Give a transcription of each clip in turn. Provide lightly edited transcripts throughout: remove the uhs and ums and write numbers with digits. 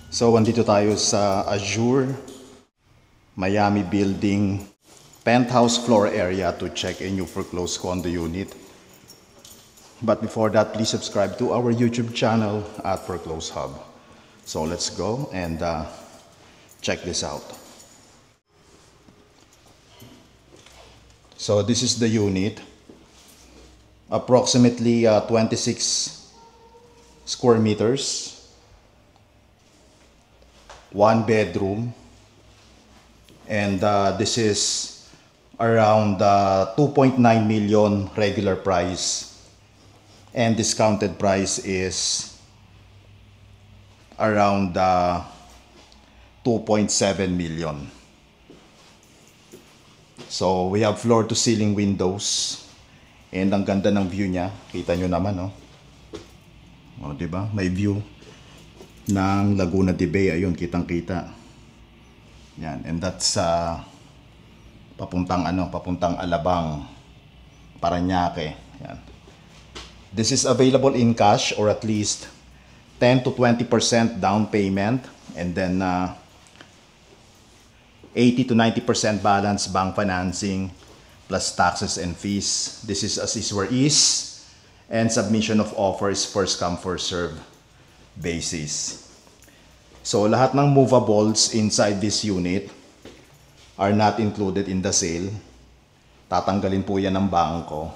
So, andito tayo sa Azure Miami Building penthouse floor area to check a new foreclosed condo unit. But before that, please subscribe to our YouTube channel at Foreclose Hub. So, let's go and check this out. So, this is the unit. Approximately 26 square meters. 1 bedroom, and this is around 2.9 million regular price, and discounted price is around 2.7 million. So we have floor to ceiling windows, and ang ganda ng view niya. Kita nyo naman, no? O, diba? May view ng Laguna de Bay. Ayun, kitang-kita. Yan, and that's papuntang Alabang, Parañaque. Yan. This is available in cash or at least 10 to 20% down payment, and then 80 to 90% balance bank financing plus taxes and fees. This is as is where is, and submission of offers first come first serve basis. So lahat ng movables inside this unit are not included in the sale. Tatanggalin po yan ng bangko.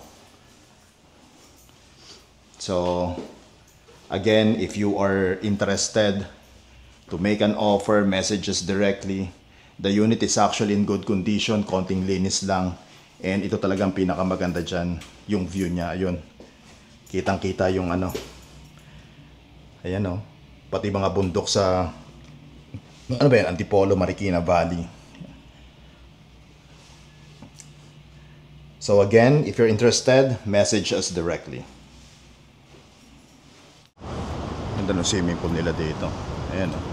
So again, if you are interested to make an offer, message us directly. The unit is actually in good condition, konting linis lang, and ito talagang pinakamaganda dyan, yung view niya. Ayun, kitang kita yung ayan, oh. Pati mga bundok sa Antipolo, Marikina Valley. So again, if you're interested, message us directly. Ganda ng swimming pool nila dito. Ayan, oh.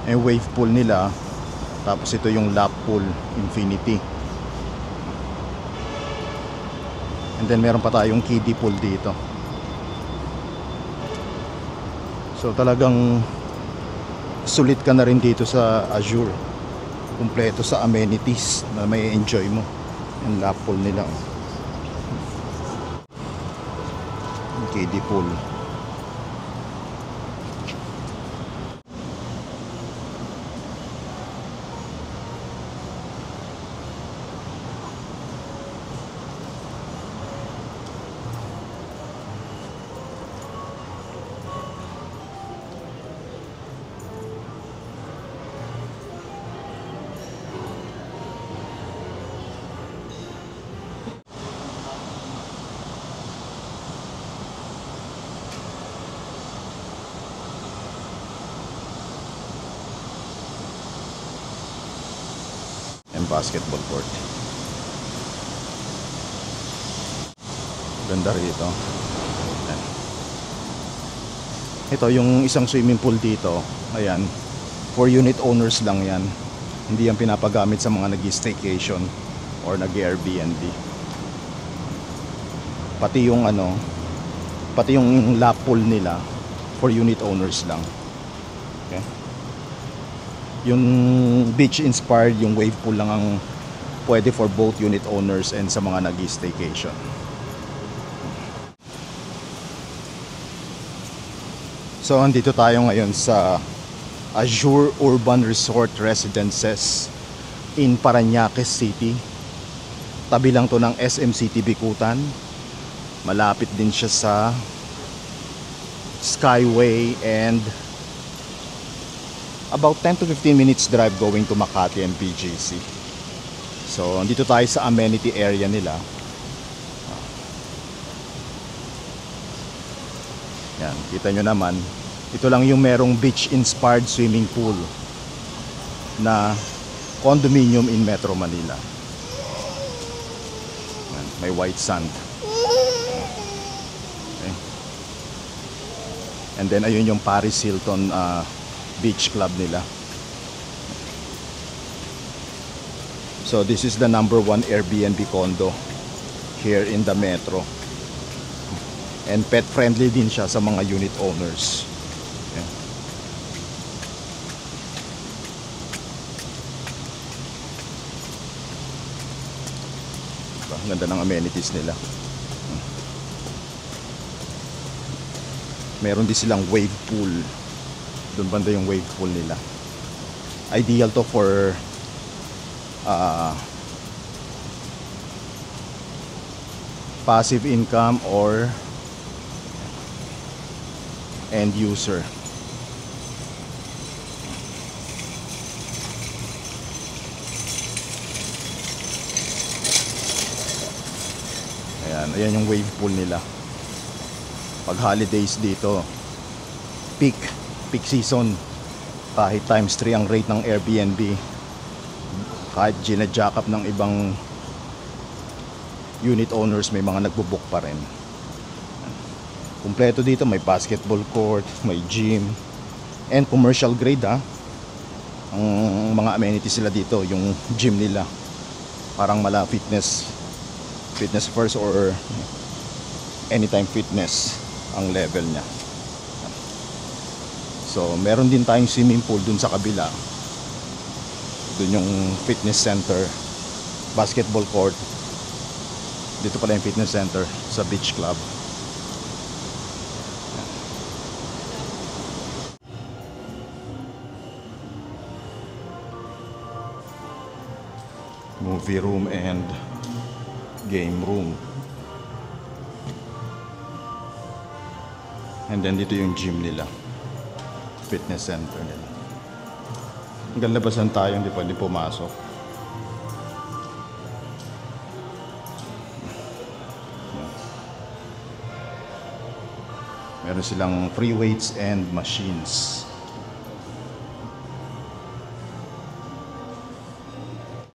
Yung wave pool nila, tapos ito yung lap pool, infinity, and then meron pa tayong kiddie pool dito. So talagang sulit ka na rin dito sa Azure, kumpleto sa amenities na may enjoy mo. Yung lap pool nila, yung kiddie pool. And basketball court. Ganda rito. Ayan. Ito yung isang swimming pool dito. Ayan, for unit owners lang yan. Hindi yan pinapagamit sa mga nag-staycation or nag-Airbnb. Pati yung pati yung lap pool nila for unit owners lang. Okay? Yung beach inspired, yung wave pool lang ang pwede for both unit owners and sa mga nag-staycation. So andito tayo ngayon sa Azure Urban Resort Residences in Parañaque City. Tabi lang to ng SM City Bicutan. Malapit din siya sa Skyway, and about 10 to 15 minutes drive going to Makati and PGC. So, andito tayo sa amenity area nila. Yan, kita nyo naman. Ito lang yung merong beach-inspired swimming pool na condominium in Metro Manila. Yan, may white sand. Okay. And then, ayun yung Paris Hilton Beach Club nila. So this is the number 1 Airbnb condo here in the metro. And pet friendly din siya sa mga unit owners. Ayan. Diba? Ganda ng amenities nila. Meron din silang wave pool. Doon banda yung wave pool nila. Ideal to for passive income or end user. Ayan yung wave pool nila. Pag holidays dito, peak season, kahit times 3 ang rate ng Airbnb, kahit gina-jack up ng ibang unit owners, may mga nagbo-book pa rin. Kumpleto dito, may basketball court, may gym, and commercial grade ang mga amenities sila dito. Yung gym nila parang mala fitness first or anytime fitness ang level niya. So meron din tayong swimming pool dun sa kabila. Dun yung fitness center, basketball court. Dito pala yung fitness center sa beach club. Movie room and game room. And then dito yung gym nila, fitness center nila. Hanggang labasan tayo, hindi pwede pumasok. Meron silang free weights and machines.